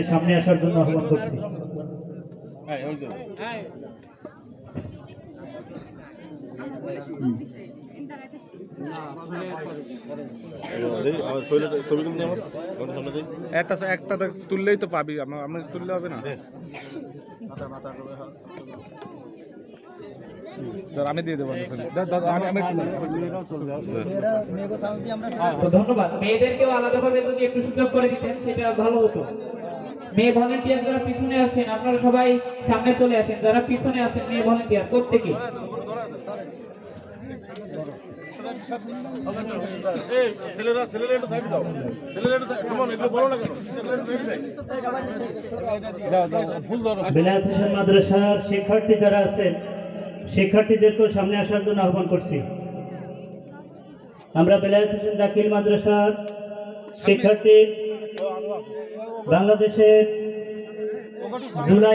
সামনে আসার জন্য আহ্বান করছি। একটা তুললেই তো পাবি, আমি তুললে হবে না। আমি দিয়ে দেবো। ধন্যবাদ। মেয়েদেরকেও আলাদাভাবে যদি একটু সুযোগ করে দিতেন সেটা ভালো হতো। মেয়ে ভলেন্টিয়ার যারা পিছনে আছেন আপনারা সবাই সামনে চলে আসেন। যারা পিছনে আছেন মেয়ে ভলেন্টিয়ার প্রত্যেকে। বেলায়েত হোসেন মাদ্রাসার শিক্ষার্থী যারা আছেন শিক্ষার্থীদেরকেও সামনে আসার জন্য আহ্বান করছি। আমরা বেলায়েত হোসেন দাখিল মাদ্রাসার শিক্ষার্থী বাংলাদেশের জুলাই